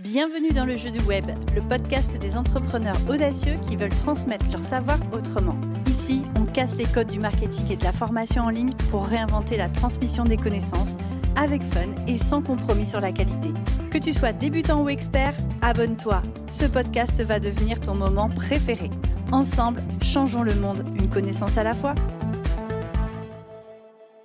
Bienvenue dans le jeu du web, le podcast des entrepreneurs audacieux qui veulent transmettre leur savoir autrement. Ici, on casse les codes du marketing et de la formation en ligne pour réinventer la transmission des connaissances avec fun et sans compromis sur la qualité. Que tu sois débutant ou expert, abonne-toi. Ce podcast va devenir ton moment préféré. Ensemble, changeons le monde, une connaissance à la fois.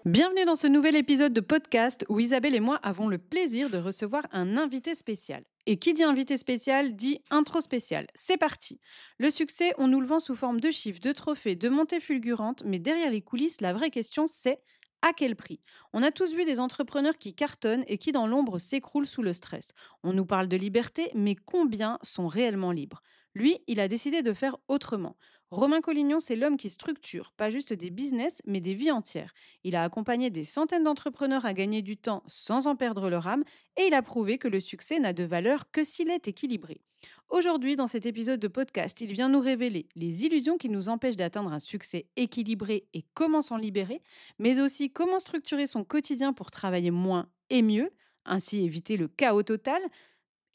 Bienvenue dans ce nouvel épisode de podcast où Isabelle et moi avons le plaisir de recevoir un invité spécial. Et qui dit invité spécial dit intro spécial. C'est parti. Le succès, on nous le vend sous forme de chiffres, de trophées, de montées fulgurantes, mais derrière les coulisses, la vraie question c'est à quel prix ? On a tous vu des entrepreneurs qui cartonnent et qui dans l'ombre s'écroulent sous le stress. On nous parle de liberté, mais combien sont réellement libres ? Lui, il a décidé de faire autrement. Romain Collignon, c'est l'homme qui structure, pas juste des business, mais des vies entières. Il a accompagné des centaines d'entrepreneurs à gagner du temps sans en perdre leur âme et il a prouvé que le succès n'a de valeur que s'il est équilibré. Aujourd'hui, dans cet épisode de podcast, il vient nous révéler les illusions qui nous empêchent d'atteindre un succès équilibré et comment s'en libérer, mais aussi comment structurer son quotidien pour travailler moins et mieux, ainsi éviter le chaos total.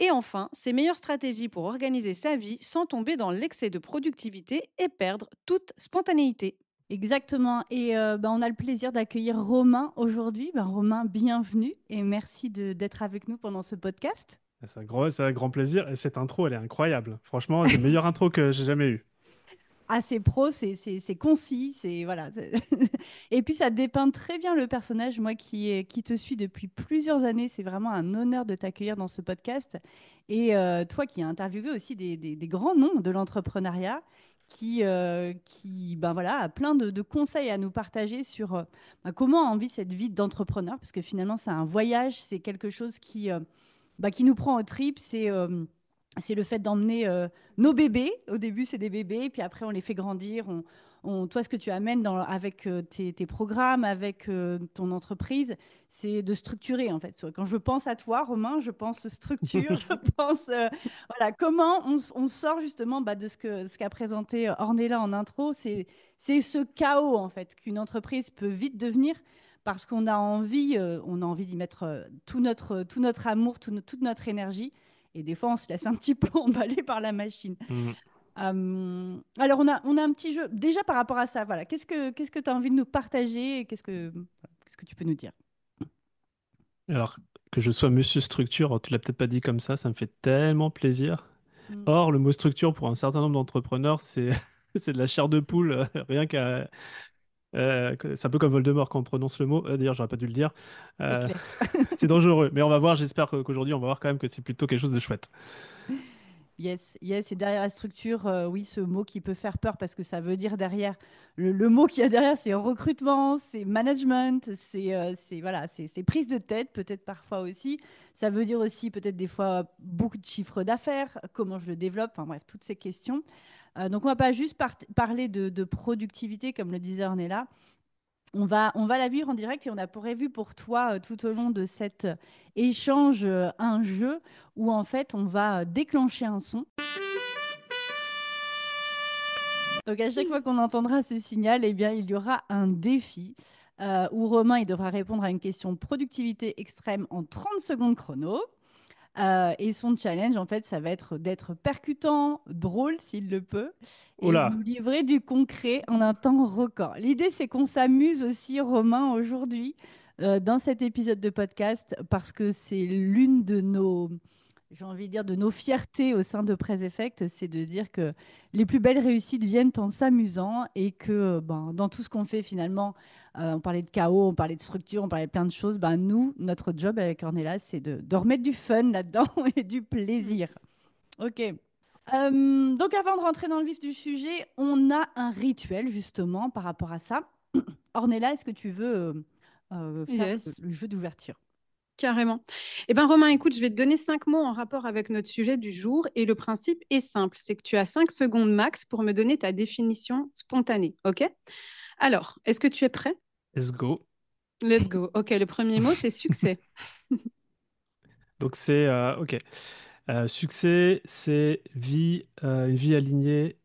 Et enfin, ses meilleures stratégies pour organiser sa vie sans tomber dans l'excès de productivité et perdre toute spontanéité. Exactement. Et on a le plaisir d'accueillir Romain aujourd'hui. Romain, bienvenue et merci d'être avec nous pendant ce podcast. C'est un grand plaisir. Et cette intro, elle est incroyable. Franchement, c'est la meilleure intro que j'ai jamais eue. Ah, c'est pro, c'est concis, c'est voilà. Et puis ça dépeint très bien le personnage. Moi qui te suis depuis plusieurs années, c'est vraiment un honneur de t'accueillir dans ce podcast. Et toi qui as interviewé aussi des grands noms de l'entrepreneuriat, a plein de conseils à nous partager sur comment on vit cette vie d'entrepreneur, parce que finalement c'est un voyage, c'est quelque chose qui nous prend au trip, c'est le fait d'emmener nos bébés. Au début, c'est des bébés, puis après, on les fait grandir. Toi, ce que tu amènes avec tes programmes, avec ton entreprise, c'est de structurer, en fait. Quand je pense à toi, Romain, je pense structure, je pense voilà, comment on sort justement de ce qu'a présenté Ornella en intro. C'est ce chaos, en fait, qu'une entreprise peut vite devenir parce on a envie d'y mettre tout notre amour, toute notre énergie. Et des fois, on se laisse un petit peu emballer par la machine. Mhm. Alors, on a un petit jeu. Déjà, par rapport à ça, voilà. Qu'est-ce que tu as envie de nous partager? Qu'est-ce que tu peux nous dire? Alors, que je sois monsieur structure, tu l'as peut-être pas dit comme ça me fait tellement plaisir. Mm. Or, le mot structure, pour un certain nombre d'entrepreneurs, c'est c'est de la chair de poule, rien qu'à... c'est un peu comme Voldemort quand on prononce le mot. D'ailleurs, j'aurais pas dû le dire. C'est Euh, clair. c'est dangereux. Mais on va voir, j'espère qu'aujourd'hui, on va voir quand même que c'est plutôt quelque chose de chouette. Yes, yes. Et derrière la structure, oui, ce mot qui peut faire peur parce que ça veut dire derrière, le mot qu'il y a derrière, c'est recrutement, c'est management, voilà, c'est prise de tête, peut-être parfois aussi. Ça veut dire aussi peut-être des fois beaucoup de chiffres d'affaires, comment je le développe, enfin bref, toutes ces questions. Donc on va pas juste parler de productivité, comme le disait Ornella. On va la vivre en direct et on a prévu pour toi tout au long de cet échange un jeu où en fait on va déclencher un son. Donc à chaque fois qu'on entendra ce signal, eh bien il y aura un défi où Romain il devra répondre à une question de productivité extrême en 30 secondes chrono. Et son challenge, en fait, ça va être d'être percutant, drôle s'il le peut, Oh et de là! nous livrer du concret en un temps record. L'idée, c'est qu'on s'amuse aussi, Romain, aujourd'hui, dans cet épisode de podcast, parce que c'est l'une de nos, j'ai envie de dire, de nos fiertés au sein de Press Effect, c'est de dire que les plus belles réussites viennent en s'amusant et que dans tout ce qu'on fait finalement, on parlait de chaos, on parlait de structure, on parlait de plein de choses. Nous, notre job avec Ornella, c'est de remettre du fun là-dedans et du plaisir. Ok. Donc avant de rentrer dans le vif du sujet, on a un rituel justement par rapport à ça. Ornella, est-ce que tu veux faire Yes, le jeu d'ouverture? carrément. Eh bien, Romain, écoute, je vais te donner 5 mots en rapport avec notre sujet du jour. Et le principe est simple, c'est que tu as 5 secondes max pour me donner ta définition spontanée. OK? Alors, est-ce que tu es prêt? Let's go. Let's go. OK, le premier mot, c'est succès. Donc, c'est... OK. Succès, c'est une vie alignée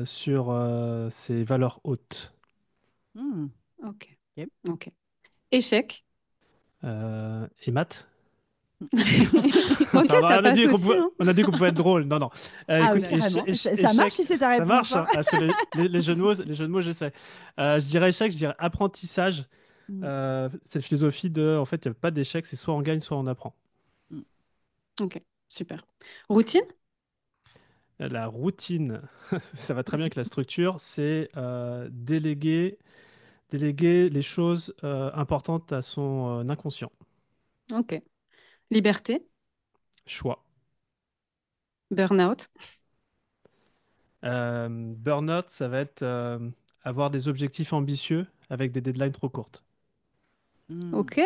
sur ses valeurs hautes. Hmm, OK. ok. OK. Échec. Et maths. Ok, Pardon, ça passe aussi, hein. on a dit qu'on pouvait être drôle. Non, non. Ah oui, Écoute, carrément. Ça marche échec, si c'est ta ça réponse, marche, hein. hein, parce que les jeux de mots, j'essaie. Je dirais échec, je dirais apprentissage. Mm, Cette philosophie de, en fait, il n'y a pas d'échec, c'est soit on gagne, soit on apprend. mm. Ok, super. Routine? La routine, ça va très bien avec la structure, c'est déléguer les choses importantes à son inconscient. Ok. Liberté? Choix. Burnout? Burnout, ça va être avoir des objectifs ambitieux avec des deadlines trop courtes. Mm. Ok,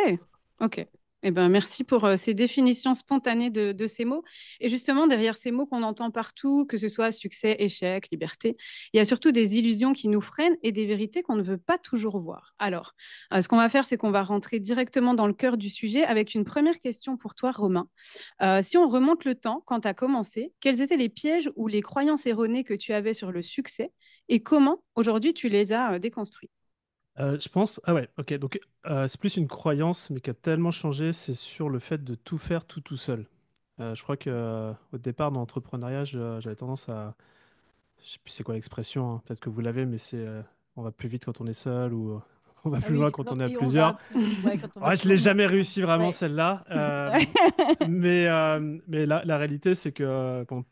ok. Eh ben, merci pour ces définitions spontanées de ces mots. Et justement, derrière ces mots qu'on entend partout, que ce soit succès, échec, liberté, il y a surtout des illusions qui nous freinent et des vérités qu'on ne veut pas toujours voir. Alors, ce qu'on va faire, c'est qu'on va rentrer directement dans le cœur du sujet avec une première question pour toi, Romain. Si on remonte le temps, quand tu as commencé, quels étaient les pièges ou les croyances erronées que tu avais sur le succès et comment aujourd'hui tu les as déconstruits? Je pense, ah ouais, ok, donc c'est plus une croyance, mais qui a tellement changé, c'est sur le fait de tout faire tout seul. Je crois que au départ, dans l'entrepreneuriat, j'avais tendance à, je sais plus c'est quoi l'expression, hein, peut-être que vous l'avez, mais c'est on va plus vite quand on est seul ou on va Ah plus oui, loin quand on est à et on va plusieurs. plus, ouais, quand on va Ouais, je plus loin, l'ai mais on jamais est loin. réussi vraiment Ouais. celle-là. Mais la réalité, c'est que pendant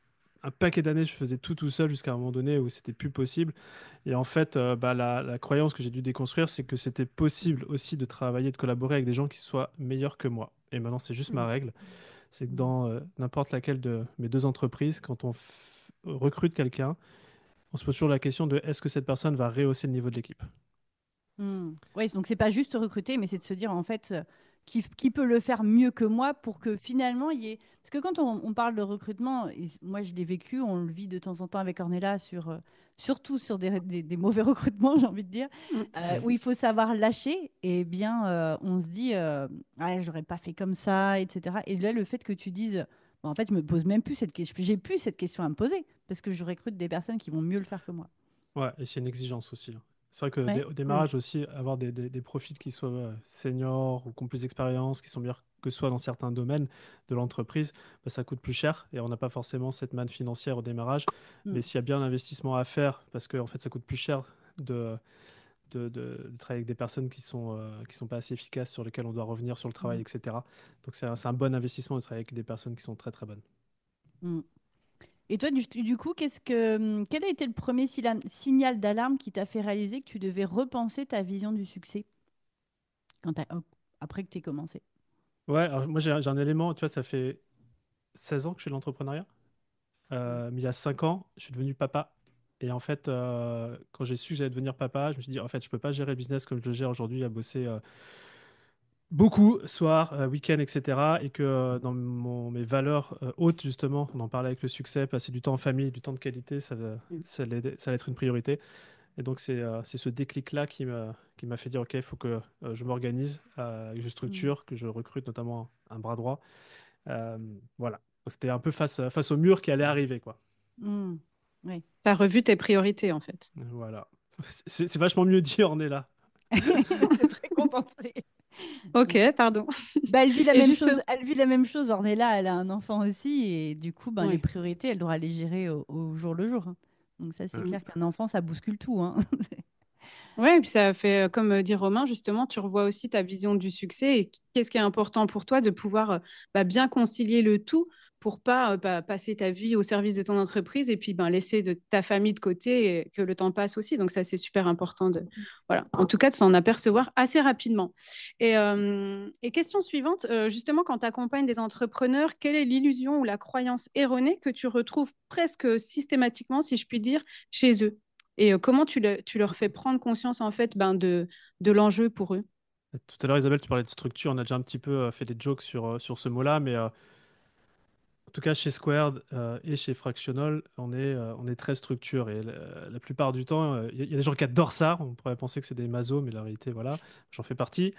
un paquet d'années, je faisais tout seul jusqu'à un moment donné où c'était plus possible. Et en fait, bah, la croyance que j'ai dû déconstruire, c'est que c'était possible aussi de travailler, de collaborer avec des gens qui soient meilleurs que moi. Et maintenant, c'est juste ma Mm, règle. C'est que mm, dans n'importe laquelle de mes deux entreprises, quand on recrute quelqu'un, on se pose toujours la question de est-ce que cette personne va rehausser le niveau de l'équipe? Oui, donc c'est pas juste recruter, mais c'est de se dire en fait qui peut le faire mieux que moi pour que finalement il y ait. Parce que quand on parle de recrutement, et moi je l'ai vécu, on le vit de temps en temps avec Ornella sur surtout sur des mauvais recrutements, j'ai envie de dire, Mm. où il faut savoir lâcher. Et bien on se dit ah, j'aurais pas fait comme ça, etc. Et là le fait que tu dises bah, en fait je me pose même plus cette question, j'ai plus cette question à me poser parce que je recrute des personnes qui vont mieux le faire que moi. Ouais, et c'est une exigence aussi, hein. C'est vrai que Ouais. au Mm. démarrage aussi, avoir des profils qui soient seniors ou qui ont plus d'expérience, qui sont meilleurs que soi dans certains domaines de l'entreprise, bah, ça coûte plus cher et on n'a pas forcément cette manne financière au démarrage. Mm. Mais s'il y a bien un investissement à faire, parce que en fait, ça coûte plus cher de travailler avec des personnes qui sont pas assez efficaces, sur lesquelles on doit revenir sur le travail, Mm. etc. Donc c'est un bon investissement de travailler avec des personnes qui sont très très bonnes. Mm. Et toi, du coup, quel a été le premier signal d'alarme qui t'a fait réaliser que tu devais repenser ta vision du succès après que tu aies commencé? Ouais, alors moi j'ai un élément, tu vois, ça fait 16 ans que je fais de l'entrepreneuriat. Mm. Mais il y a 5 ans, je suis devenu papa. Et en fait, quand j'ai su que j'allais devenir papa, je me suis dit, en fait, je peux pas gérer le business comme je le gère aujourd'hui, à bosser beaucoup, soir, week-end, etc. Et que dans mes valeurs hautes, justement, on en parlait avec le succès, passer du temps en famille, du temps de qualité, Mm. ça allait être une priorité. Et donc, c'est ce déclic-là qui m'a fait dire, OK, il faut que je m'organise, que je Mm. structure, que je recrute notamment un bras droit. Euh, voilà. Donc, c'était un peu face au mur qui allait arriver, quoi. Mm. Oui. Tu as revu tes priorités, en fait. Voilà. C'est vachement mieux dit, on est là. C'est très condensé. Ok, pardon. Bah, elle vit la Et même juste, chose. Elle vit la même chose. Ornella, elle a un enfant aussi, et du coup, ben, les oui. priorités, elle doit les gérer au jour le jour, hein. Donc ça, c'est Hein. clair qu'un enfant, ça bouscule tout, hein. Ouais, et puis ça fait, comme dit Romain, justement, tu revois aussi ta vision du succès et qu'est-ce qui est important pour toi de pouvoir bien concilier le tout pour pas passer ta vie au service de ton entreprise et puis laisser de ta famille de côté et que le temps passe aussi. Donc ça, c'est super important de, voilà, en tout cas, de s'en apercevoir assez rapidement. Et question suivante, justement, quand tu accompagnes des entrepreneurs, quelle est l'illusion ou la croyance erronée que tu retrouves presque systématiquement, si je puis dire, chez eux? Et comment tu leur fais prendre conscience en fait de l'enjeu pour eux? Tout à l'heure, Isabelle, tu parlais de structure. On a déjà un petit peu fait des jokes sur ce mot-là, mais en tout cas, chez Squared et chez Fractional, on est très structure. Et la plupart du temps, il y a des gens qui adorent ça. On pourrait penser que c'est des masos, mais la réalité, voilà, j'en fais partie.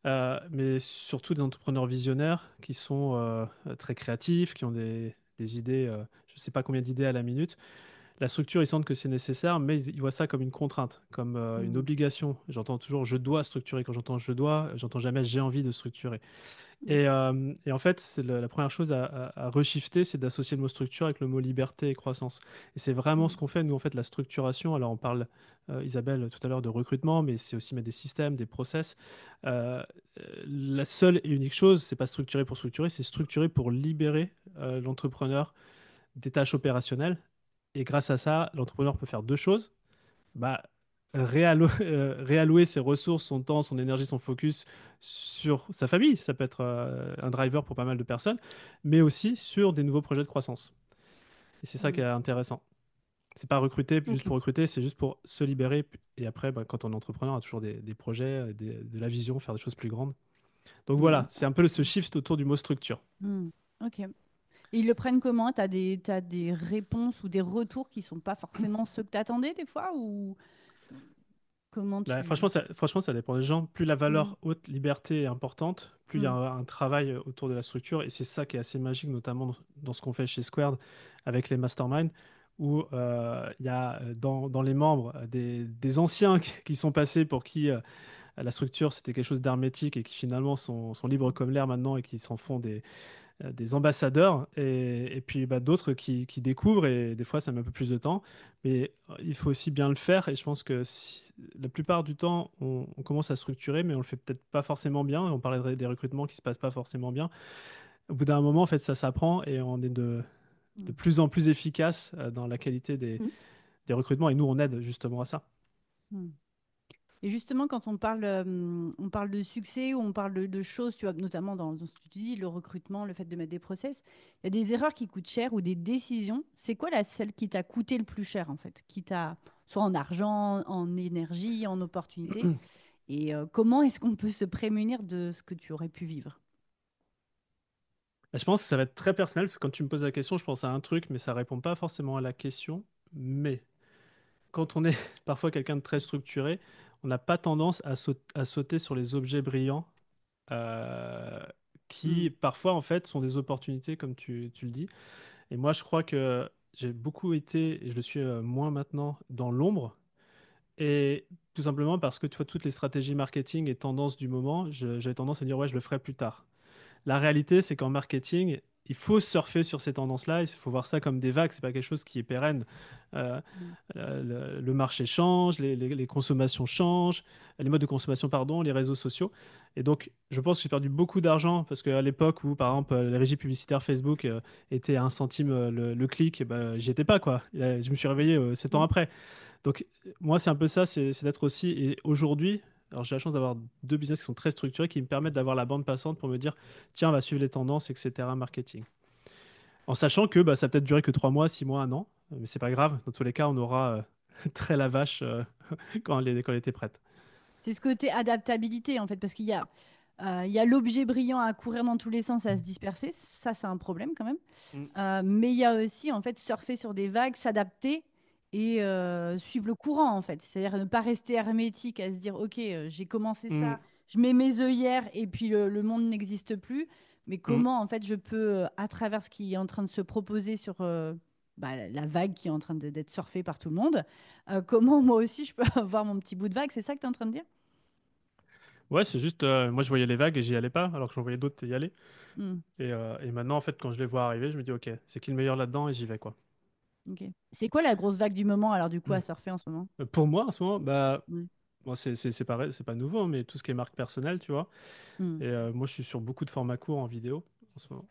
Mais surtout des entrepreneurs visionnaires qui sont très créatifs, qui ont des idées, je ne sais pas combien d'idées à la minute. La structure, ils sentent que c'est nécessaire, mais ils voient ça comme une contrainte, comme une Mm. obligation. J'entends toujours je dois structurer. Quand j'entends je dois, j'entends jamais j'ai envie de structurer. Mm. Et en fait, c'est la première chose à reshifter, c'est d'associer le mot structure avec le mot liberté et croissance. Et c'est vraiment ce Mm. qu'on fait, nous, en fait, la structuration. Alors, on parle, Isabelle, tout à l'heure de recrutement, mais c'est aussi mettre des systèmes, des process. Euh, la seule et unique chose, c'est pas structurer pour structurer, c'est structurer pour libérer l'entrepreneur des tâches opérationnelles. Et grâce à ça, l'entrepreneur peut faire deux choses. Bah, réallouer ses ressources, son temps, son énergie, son focus sur sa famille. Ça peut être un driver pour pas mal de personnes, mais aussi sur des nouveaux projets de croissance. Et c'est ça qui Mm. est intéressant. C'est pas recruter juste Ok. pour recruter, c'est juste pour se libérer. Et après, bah, quand on est entrepreneur, on a toujours des projets, de la vision, faire des choses plus grandes. Donc Mm. voilà, c'est un peu ce shift autour du mot structure. Mm. Ok. Et ils le prennent comment? T'as des réponses ou des retours qui sont pas forcément ceux que t'attendais des fois ou comment Bah, tu... franchement, ça dépend des gens. Plus la Mm. valeur haute liberté est importante, plus il y a Mm. un travail autour de la structure. Et c'est ça qui est assez magique, notamment dans ce qu'on fait chez Squared avec les masterminds, où il y a dans les membres des anciens qui sont passés pour qui la structure c'était quelque chose d'hermétique et qui finalement sont libres comme l'air maintenant et qui s'en font des ambassadeurs et puis bah, d'autres qui découvrent et des fois ça met un peu plus de temps. Mais il faut aussi bien le faire et je pense que la plupart du temps on commence à structurer mais on le fait peut-être pas forcément bien. On parlait des recrutements qui se passent pas forcément bien. Au bout d'un moment en fait ça s'apprend et on est de Mm. plus en plus efficace dans la qualité Mm. des recrutements et nous on aide justement à ça. Mm. Et justement, quand on parle de succès ou on parle de choses, tu vois, notamment dans ce que tu dis, le recrutement, le fait de mettre des process, il y a des erreurs qui coûtent cher ou des décisions. C'est quoi celle qui t'a coûté le plus cher, en fait, qui t'a, soit en argent, en énergie, en opportunité? Et comment est-ce qu'on peut se prémunir de ce que tu aurais pu vivre? Je pense que ça va être très personnel parce que quand tu me poses la question je pense à un truc mais ça répond pas forcément à la question. Mais quand on est parfois quelqu'un de très structuré, on n'a pas tendance à sauter sur les objets brillants euh, Mm. qui parfois en fait sont des opportunités comme tu le dis. Et moi je crois que j'ai beaucoup été, et je le suis moins maintenant, dans l'ombre. Et tout simplement parce que tu vois toutes les stratégies marketing et tendances du moment, j'avais tendance à me dire ouais je le ferai plus tard. La réalité, c'est qu'en marketing, il faut surfer sur ces tendances-là. Il faut voir ça comme des vagues. C'est pas quelque chose qui est pérenne. Euh, Mm. le marché change, les consommations changent, les modes de consommation, pardon, les réseaux sociaux. Et donc, je pense que j'ai perdu beaucoup d'argent parce qu'à l'époque où, par exemple, les régies publicitaires Facebook étaient à 1 centime le clic, eh ben, j'y étais pas, quoi. Et, je me suis réveillé 7 ans Mm. après. Donc, moi, c'est un peu ça, c'est d'être aussi. Et aujourd'hui, alors j'ai la chance d'avoir deux business qui sont très structurés, qui me permettent d'avoir la bande passante pour me dire, tiens, on va suivre les tendances, etc., marketing. En sachant que bah, ça a peut-être duré que 3 mois, 6 mois, un an, mais c'est pas grave. Dans tous les cas, on aura très la vache quand elle était prête. C'est ce côté adaptabilité, en fait, parce il y a l'objet brillant à courir dans tous les sens, à se disperser. Ça, c'est un problème quand même. Mm. Mais il y a aussi, en fait, surfer sur des vagues, s'adapter et suivre le courant, en fait. C'est-à-dire ne pas rester hermétique, à se dire, OK, j'ai commencé Mm. ça, je mets mes œillères et puis le monde n'existe plus. Mais Mm. comment, en fait, je peux, à travers ce qui est en train de se proposer sur bah, la vague qui est en train d'être surfée par tout le monde, comment moi aussi je peux avoir mon petit bout de vague? C'est ça que tu es en train de dire? Ouais, c'est juste, moi je voyais les vagues et j'y allais pas, alors que j'en voyais d'autres y aller. Hmm, Et maintenant, en fait, quand je les vois arriver, je me dis, ok, c'est qui le meilleur là-dedans et j'y vais, quoi. ok. C'est quoi la grosse vague du moment, alors, du coup, à surfer en ce moment? Pour moi, en ce moment, bah, Ouais. bon, c'est pas nouveau, hein, mais tout ce qui est marque personnelle, tu vois. Hmm, Et moi, je suis sur beaucoup de formats courts en vidéo en ce moment.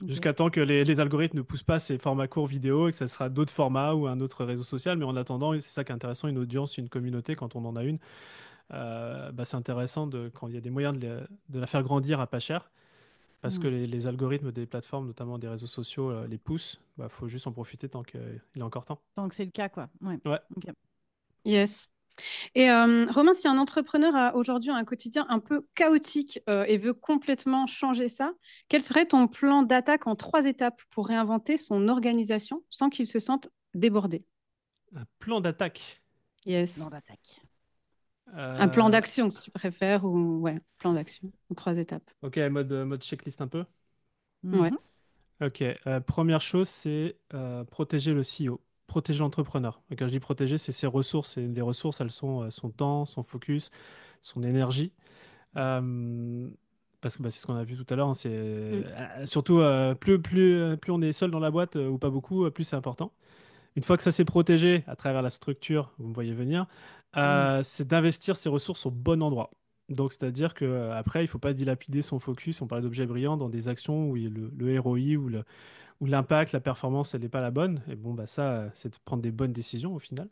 ok. Jusqu'à temps que les algorithmes ne poussent pas ces formats courts vidéo et que ça sera d'autres formats ou un autre réseau social. Mais en attendant, c'est ça qui est intéressant, une audience, une communauté, quand on en a une, bah, c'est intéressant quand il y a des moyens de la faire grandir à pas cher. Parce Hmm. que les algorithmes des plateformes, notamment des réseaux sociaux, les poussent. Bah, faut juste en profiter tant qu'il est encore temps. Tant que c'est le cas, quoi. Ouais. Ouais. Ok. Yes. Et Romain, si un entrepreneur a aujourd'hui un quotidien un peu chaotique et veut complètement changer ça, quel serait ton plan d'attaque en 3 étapes pour réinventer son organisation sans qu'il se sente débordé? Un plan d'attaque. Plan Yes. d'attaque. Un plan Euh, d'action, si tu préfères, ou ouais, plan d'action en 3 étapes. ok, mode checklist un peu. Ouais. Mhm. Ok, première chose, c'est protéger le CEO. protéger l'entrepreneur. Et quand je dis protéger, c'est ses ressources. Et les ressources, elles sont son temps, son focus, son énergie. Euh, Parce que c'est ce qu'on a vu tout à l'heure, hein, Mm. surtout plus on est seul dans la boîte ou pas beaucoup, plus c'est important. Une fois que ça s'est protégé à travers la structure, vous me voyez venir, Mm. c'est d'investir ses ressources au bon endroit. Donc, c'est-à-dire que après, il ne faut pas dilapider son focus, on parlait d'objets brillants, dans des actions où le ROI ou l'impact, la performance, elle n'est pas la bonne. Et bon, ça, c'est de prendre des bonnes décisions au final.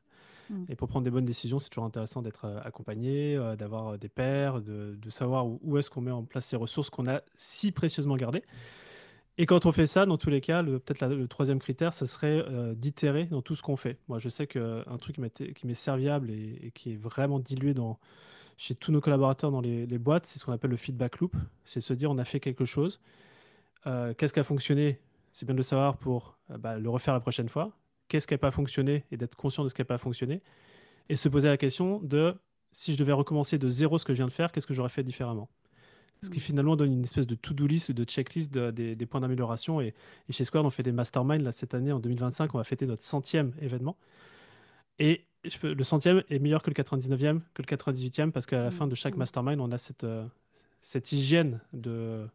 Mm. Et pour prendre des bonnes décisions, c'est toujours intéressant d'être accompagné, d'avoir des pairs, de savoir où est-ce qu'on met en place ces ressources qu'on a si précieusement gardées. Et quand on fait ça, dans tous les cas, peut-être le troisième critère, ça serait d'itérer dans tout ce qu'on fait. Moi, je sais qu'un truc qui m'est serviable et qui est vraiment dilué chez tous nos collaborateurs dans les boîtes, c'est ce qu'on appelle le feedback loop. C'est se dire, on a fait quelque chose, qu'est-ce qui a fonctionné? C'est bien de le savoir pour le refaire la prochaine fois. Qu'est-ce qui n'a pas fonctionné et d'être conscient de ce qui n'a pas fonctionné. Et se poser la question de, si je devais recommencer de zéro ce que je viens de faire, qu'est-ce que j'aurais fait différemment? Ce qui Mm. finalement donne une espèce de to-do list, de checklist des points d'amélioration. Et chez Square, on fait des masterminds. Là, cette année, en 2025, on va fêter notre 100e événement. Et le 100e est meilleur que le 99e, que le 98e, parce qu'à la fin Mm. de chaque Mm. mastermind, on a cette hygiène de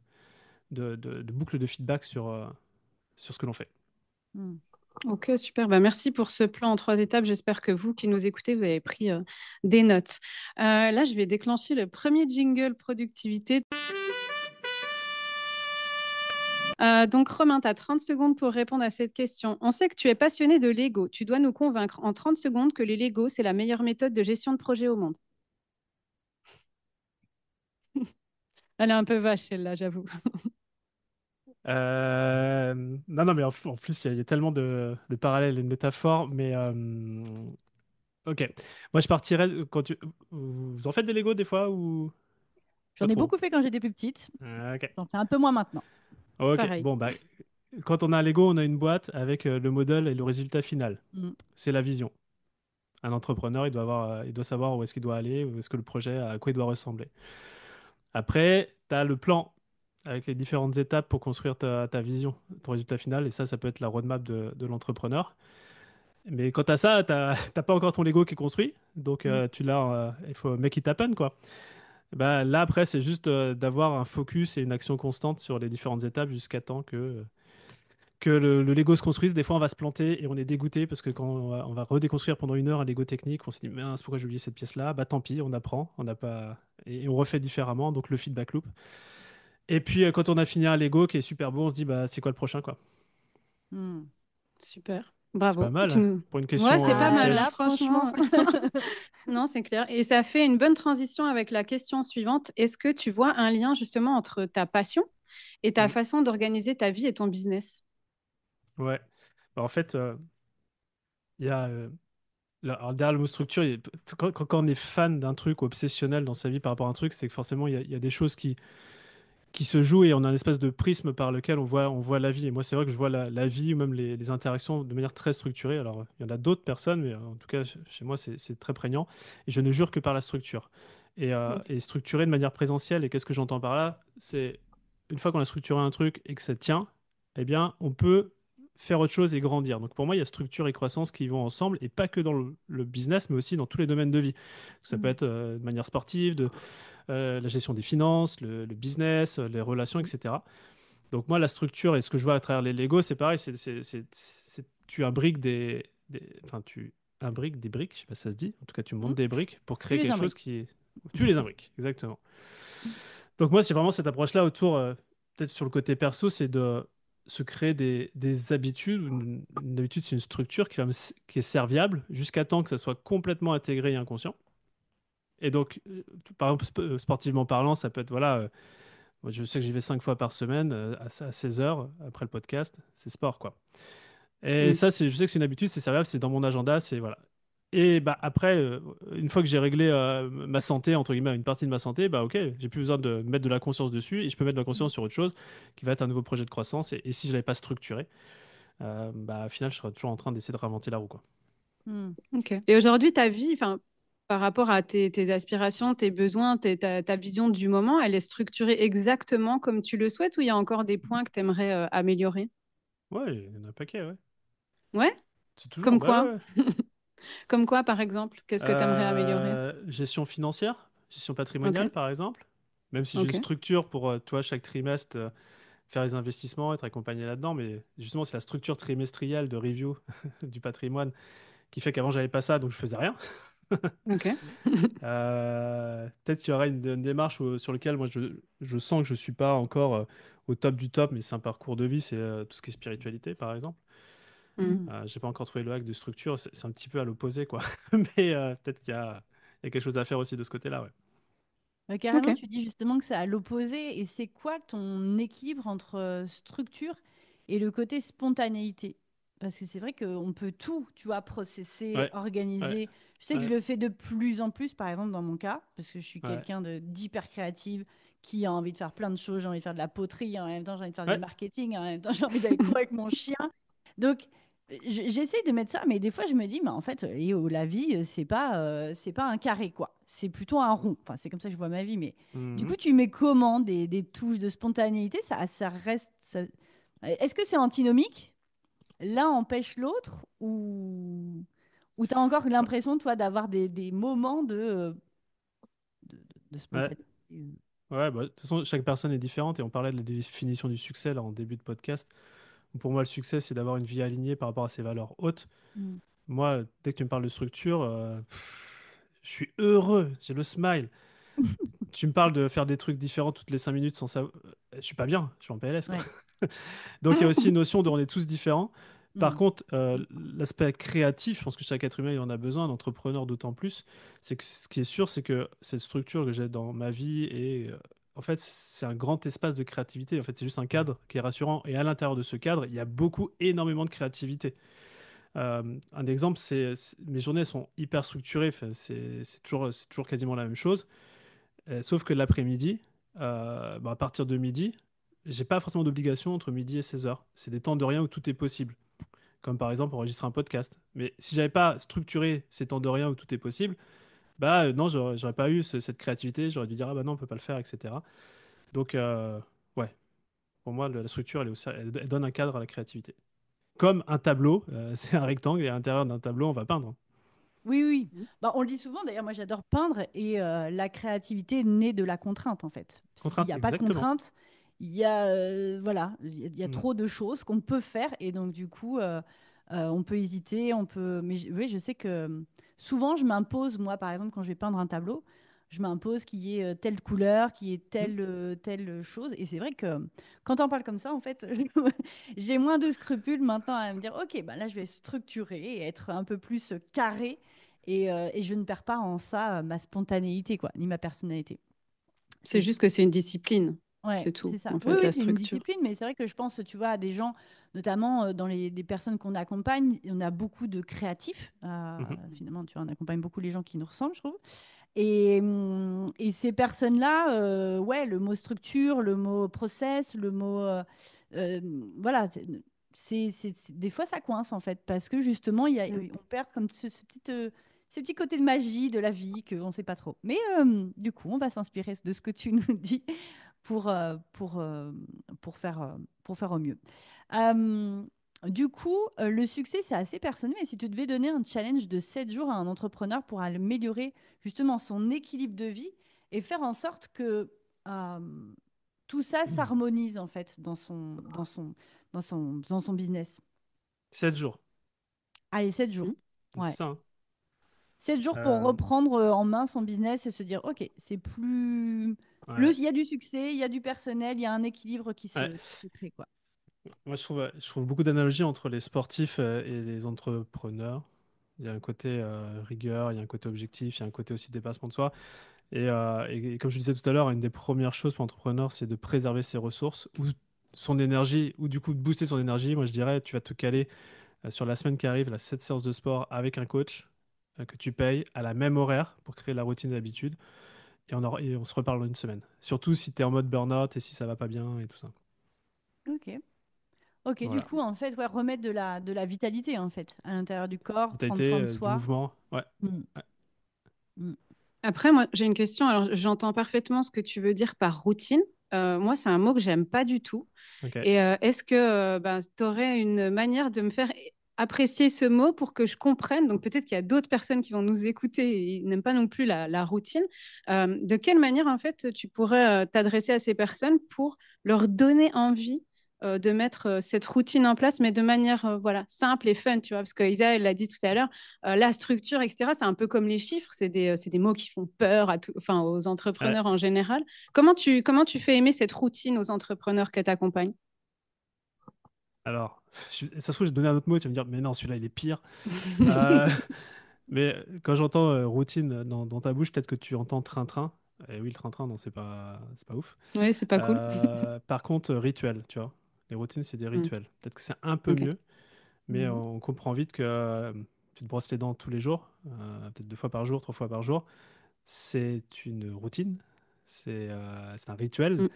boucle de feedback sur ce que l'on fait. Mm. Ok, super. Merci pour ce plan en 3 étapes. J'espère que vous qui nous écoutez, vous avez pris des notes. Là, je vais déclencher le premier jingle productivité. Donc, Romain, tu as 30 secondes pour répondre à cette question. On sait que tu es passionné de Lego. Tu dois nous convaincre en 30 secondes que les Lego, c'est la meilleure méthode de gestion de projet au monde. Elle est un peu vache, celle-là, j'avoue. Non, non, mais en plus, il y a tellement de parallèles et de métaphores. Mais ok. Moi, je partirais. Vous en faites des Lego des fois ou pas J'en ai trop? beaucoup fait quand j'étais plus petite. Ok. J'en fais un peu moins maintenant. Ok. Pareil. Bon, quand on a un Lego, on a une boîte avec le modèle et le résultat final. Mm. C'est la vision. Un entrepreneur, il doit savoir où est-ce qu'il doit aller, où est-ce que le projet, à quoi il doit ressembler. Après, tu as le plan avec les différentes étapes pour construire ta vision, ton résultat final. Et ça peut être la roadmap de l'entrepreneur. Mais quand tu as ça, t'as pas encore ton Lego qui est construit. Donc, Mm. il faut make it happen, quoi. Là, après, c'est juste d'avoir un focus et une action constante sur les différentes étapes jusqu'à temps que le Lego se construise. Des fois, on va se planter et on est dégoûté parce que quand on va redéconstruire pendant 1 heure un Lego technique, on s'est dit, mince, pourquoi j'ai oublié cette pièce-là? Bah tant pis, on apprend, on n'a pas... et on refait différemment, donc le feedback loop. Et puis, quand on a fini un Lego qui est super beau, on se dit, bah c'est quoi le prochain, quoi? Mm. Super. C'est pas Bravo. mal pour une Ouais, question c'est pas mal, piège. Là, franchement. franchement. Non, c'est clair. Et ça fait une bonne transition avec la question suivante. Est-ce que tu vois un lien justement entre ta passion et ta Mm. façon d'organiser ta vie et ton business? Ouais. En fait, il y a... alors, derrière le mot structure, quand on est fan d'un truc ou obsessionnel dans sa vie par rapport à un truc, c'est que forcément, il y a des choses qui se jouent et on a un espèce de prisme par lequel on voit la vie. Et moi, c'est vrai que je vois la vie ou même les interactions de manière très structurée. Alors, il y en a d'autres personnes, mais en tout cas, chez moi, c'est très prégnant. Et je ne jure que par la structure. Ok. Et structurer de manière présentielle. Et qu'est-ce que j'entends par là? C'est une fois qu'on a structuré un truc et que ça tient, eh bien, on peut faire autre chose et grandir. Donc pour moi, il y a structure et croissance qui vont ensemble, et pas que dans le business, mais aussi dans tous les domaines de vie. Ça peut Mm. être de manière sportive, la gestion des finances, le business, les relations, etc. Donc moi, la structure et ce que je vois à travers les Lego, c'est pareil, tu imbriques enfin, tu imbriques des briques, je sais pas si ça se dit, en tout cas tu montes Mm. des briques pour Tu créer les quelque chose imbriques. qui est... Tu les imbriques, exactement. Donc moi, c'est vraiment cette approche-là autour, peut-être sur le côté perso, c'est de se créer des habitudes. Une habitude, c'est une structure qui est serviable jusqu'à temps que ça soit complètement intégré et inconscient. Et donc, par exemple, sportivement parlant, ça peut être, voilà, moi, je sais que j'y vais 5 fois par semaine, à 16 heures après le podcast, c'est sport, quoi. Et Mm. ça, je sais que c'est une habitude, c'est serviable, c'est dans mon agenda, c'est voilà. Et après, une fois que j'ai réglé ma santé, entre guillemets, une partie de ma santé, bah ok, j'ai plus besoin de mettre de la conscience dessus et je peux mettre de la Mm. conscience sur autre chose qui va être un nouveau projet de croissance. Et si je l'avais pas structuré, au final, je serais toujours en train d'essayer de réinventer la roue, quoi. Mm. Ok. Et aujourd'hui, ta vie, enfin, par rapport à tes aspirations, tes besoins, ta vision du moment, elle est structurée exactement comme tu le souhaites ou il y a encore des points que tu aimerais améliorer? Ouais, il y en a un paquet, ouais. Ouais? C'est toujours, Comme bah quoi? ouais. Comme quoi, par exemple? Qu'est-ce que tu aimerais améliorer? Gestion financière, gestion Ok, patrimoniale, par exemple. Même si j'ai une ok. structure pour, toi, chaque trimestre, faire les investissements, être accompagné là-dedans. Mais justement, c'est la structure trimestrielle de review du patrimoine qui fait qu'avant, j'avais pas ça, donc je faisais rien. Ok. Peut-être qu'il y aura une démarche sur laquelle moi, je sens que je suis pas encore au top du top, mais c'est un parcours de vie, c'est tout ce qui est spiritualité, par exemple. Mhm. J'ai pas encore trouvé le hack de structure, c'est un petit peu à l'opposé, quoi. Mais peut-être il y a quelque chose à faire aussi de ce côté-là, ouais. Ok. Carrément, tu dis justement que c'est à l'opposé. Et c'est quoi ton équilibre entre structure et le côté spontanéité? Parce que c'est vrai qu'on peut tout, tu vois, processer, Ouais, ouais, organiser. Je sais que je ouais, le fais de plus en plus, par exemple, dans mon cas, parce que je suis ouais, quelqu'un d'hyper créative qui a envie de faire plein de choses. J'ai envie de faire de la poterie, en même temps, j'ai envie de faire du ouais. marketing, en même temps, j'ai envie d'aller courir avec mon chien. Donc, j'essaie de mettre ça, mais des fois, je me dis, mais en fait, la vie, c'est pas un carré, quoi. C'est plutôt un rond. Enfin, c'est comme ça que je vois ma vie. Mais du Mhm. coup, tu mets comment des touches de spontanéité? Ça reste. Est-ce que c'est antinomique? L'un empêche l'autre? Ou tu as encore l'impression, toi, d'avoir des moments de Ouais, spontanéité? ouais, bah, de toute façon, chaque personne est différente et on parlait de la définition du succès là en début de podcast. Pour moi, le succès, c'est d'avoir une vie alignée par rapport à ses valeurs hautes. Mm. Moi, dès que tu me parles de structure, je suis heureux, j'ai le smile. Tu me parles de faire des trucs différents toutes les 5 minutes sans savoir. Je suis pas bien, je suis en PLS, quoi. Ouais. Donc il y a aussi une notion de on est tous différents. Par Mm. contre, l'aspect créatif, je pense que chaque être humain il en a besoin, un entrepreneur d'autant plus. C'est que ce qui est sûr, c'est que cette structure que j'ai dans ma vie est, en fait, c'est un grand espace de créativité. En fait, c'est juste un cadre qui est rassurant. Et à l'intérieur de ce cadre, il y a énormément de créativité. Un exemple, mes journées sont hyper structurées. Enfin, c'est toujours quasiment la même chose. Sauf que l'après-midi, à partir de midi, j'ai pas forcément d'obligation entre midi et 16 heures. C'est des temps de rien où tout est possible. Comme par exemple enregistrer un podcast. Mais si j'avais pas structuré ces temps de rien où tout est possible, bah non, j'aurais pas eu cette créativité. J'aurais dû dire, ah bah non, on peut pas le faire, etc. Donc, ouais, pour moi, la structure, elle donne un cadre à la créativité. Comme un tableau, c'est un rectangle et à l'intérieur d'un tableau, on va peindre. Oui, oui. Bah, on le dit souvent, d'ailleurs, moi j'adore peindre et la créativité naît de la contrainte en fait. S'il n'y Contrainte, a pas de exactement. contrainte, il y a Mm. trop de choses qu'on peut faire et donc du coup, on peut hésiter, oui, je sais que souvent je m'impose, moi par exemple, quand je vais peindre un tableau, je m'impose qu'il y ait telle couleur, qu'il y ait Mm. telle chose. Et c'est vrai que quand on parle comme ça, en fait, j'ai moins de scrupules maintenant à me dire, ok, bah là je vais structurer et être un peu plus carré et je ne perds pas en ça ma spontanéité, quoi, ni ma personnalité. C'est C'est juste que c'est une discipline. Ouais, C'est c'est tout, ça. en Oui, fait, oui, la c'est une structure. discipline, mais c'est vrai que je pense, tu vois, à des gens, notamment dans les personnes qu'on accompagne, on a beaucoup de créatifs. Mhm. Finalement, tu vois, on accompagne beaucoup les gens qui nous ressemblent, je trouve. Et ces personnes-là, ouais, le mot structure, le mot process, le mot. Euh, voilà, des fois ça coince en fait, parce que justement, Mm. on perd comme ces petits côtés de magie de la vie qu'on ne sait pas trop. Mais du coup, on va s'inspirer de ce que tu nous dis pour, euh, pour, euh, pour faire au mieux. Euh, du coup, le succès, c'est assez personnel, mais si tu devais donner un challenge de 7 jours à un entrepreneur pour améliorer justement son équilibre de vie et faire en sorte que euh, tout ça s'harmonise en fait dans son business. 7 jours. Allez, 7 Mm. jours. C'est Ouais. ça, hein. 7 jours pour Euh, reprendre en main son business et se dire, OK, c'est plus... ouais. Il y a du succès, il y a du personnel, il y a un équilibre Ouais. qui se crée, quoi. Moi, je trouve beaucoup d'analogies entre les sportifs et les entrepreneurs. Il y a un côté rigueur, il y a un côté objectif, il y a un côté aussi dépassement de soi. Et comme je disais tout à l'heure, une des premières choses pour l'entrepreneur, c'est de préserver ses ressources ou son énergie, ou du coup de booster son énergie. Moi, je dirais, tu vas te caler sur la semaine qui arrive, la 7 séances de sport avec un coach que tu payes à la même horaire pour créer la routine d'habitude. Et on se reparle dans une semaine. Surtout si tu es en mode burn-out et si ça va pas bien et tout ça. Ok. Ok, du Voilà. coup, en fait, ouais, remettre de la vitalité, en fait, à l'intérieur du corps, prendre Vitalité, soin de du soi. mouvement. Ouais. Mm, Ouais. mm. Après, moi, j'ai une question. Alors, j'entends parfaitement ce que tu veux dire par routine. Moi, c'est un mot que j'aime pas du tout. Ok. Et est-ce que tu aurais une manière de me faire apprécier ce mot pour que je comprenne. Donc peut-être qu'il y a d'autres personnes qui vont nous écouter et n'aiment pas non plus la routine. De quelle manière, en fait, tu pourrais t'adresser à ces personnes pour leur donner envie de mettre cette routine en place, mais de manière voilà, simple et fun, tu vois, parce que Isa, elle l'a dit tout à l'heure, la structure, etc., c'est un peu comme les chiffres, c'est des mots qui font peur enfin, aux Ouais. entrepreneurs en général. Comment tu fais aimer cette routine aux entrepreneurs que tu accompagnes? Alors, ça se trouve, je vais te donner un autre mot, tu vas me dire, mais non, celui-là, il est pire. Euh, mais quand j'entends routine dans ta bouche, peut-être que tu entends train-train. Et oui, le train-train, non, c'est pas ouf. Oui, c'est pas cool. Par contre, rituel, tu vois. Les routines, c'est des Mm, rituels. Peut-être que c'est un peu ok. mieux, mais Mhm. on comprend vite que tu te brosses les dents tous les jours, peut-être 2 fois par jour, 3 fois par jour. C'est une routine, c'est un rituel, Mm,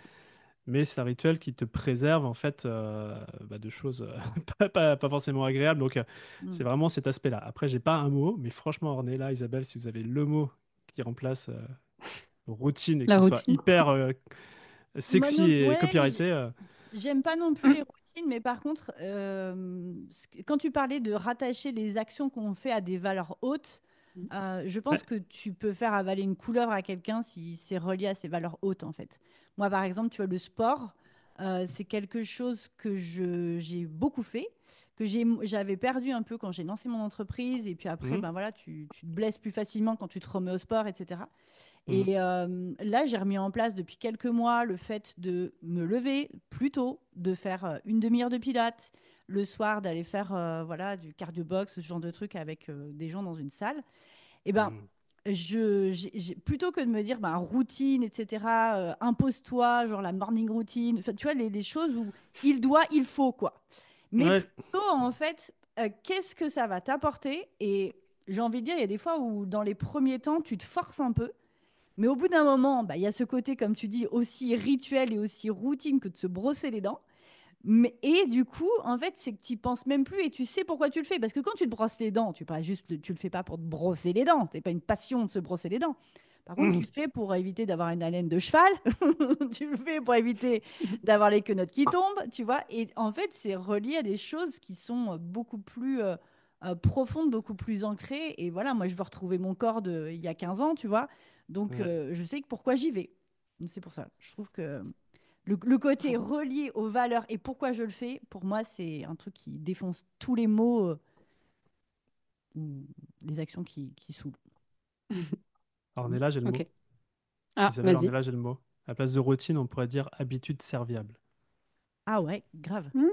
mais c'est un rituel qui te préserve en fait de choses pas forcément agréables. Donc c'est Mhm. vraiment cet aspect-là. Après, j'ai pas un mot, mais franchement, Ornella, Isabelle, si vous avez le mot qui remplace routine et la qui soit routine. hyper Moi sexy non, et ouais, copyrighté, j'aime pas non plus les Mm, routines, mais par contre, quand tu parlais de rattacher les actions qu'on fait à des valeurs hautes, mm, je ouais. pense que tu peux faire avaler une couleur à quelqu'un si c'est relié à ses valeurs hautes, en fait. Moi, par exemple, tu vois, le sport, c'est quelque chose que j'ai beaucoup fait, j'avais perdu un peu quand j'ai lancé mon entreprise, et puis après, Mhm, ben voilà, tu te blesses plus facilement quand tu te remets au sport, etc. mhm, Et là, j'ai remis en place depuis quelques mois le fait de me lever plus tôt, de faire une demi-heure de pilates, le soir d'aller faire voilà, du cardio box, ce genre de truc avec des gens dans une salle. Et ben, mhm. plutôt que de me dire ben, routine, etc., impose-toi, genre la morning routine, enfin, tu vois, les choses où il doit, il faut, quoi. Mais Ouais. plutôt, en fait, qu'est-ce que ça va t'apporter? Et j'ai envie de dire, il y a des fois où, dans les premiers temps, tu te forces un peu. Mais au bout d'un moment, bah, il y a ce côté, comme tu dis, aussi rituel et aussi routine que de se brosser les dents. Mais, et du coup, en fait, c'est que tu n'y penses même plus et tu sais pourquoi tu le fais. Parce que quand tu te brosses les dents, tu le fais pas pour te brosser les dents. Tu n'as pas une passion de se brosser les dents. Par contre, tu Mhm. le fais pour éviter d'avoir une haleine de cheval. Tu le fais pour éviter d'avoir les quenottes qui tombent, tu vois. Et en fait, c'est relié à des choses qui sont beaucoup plus profondes, beaucoup plus ancrées. Et voilà, moi, je veux retrouver mon corps de il y a 15 ans, tu vois. Donc, Ouais. je sais que pourquoi j'y vais. C'est pour ça. Je trouve que le côté relié aux valeurs et pourquoi je le fais, pour moi, c'est un truc qui défonce tous les mots ou les actions qui saoulent. Ornella, j'ai le ok. mot. Ah, Isabelle, vas-y. Ornella, j'ai le mot. À la place de routine, on pourrait dire habitude serviable. Ah ouais, grave. Hmm,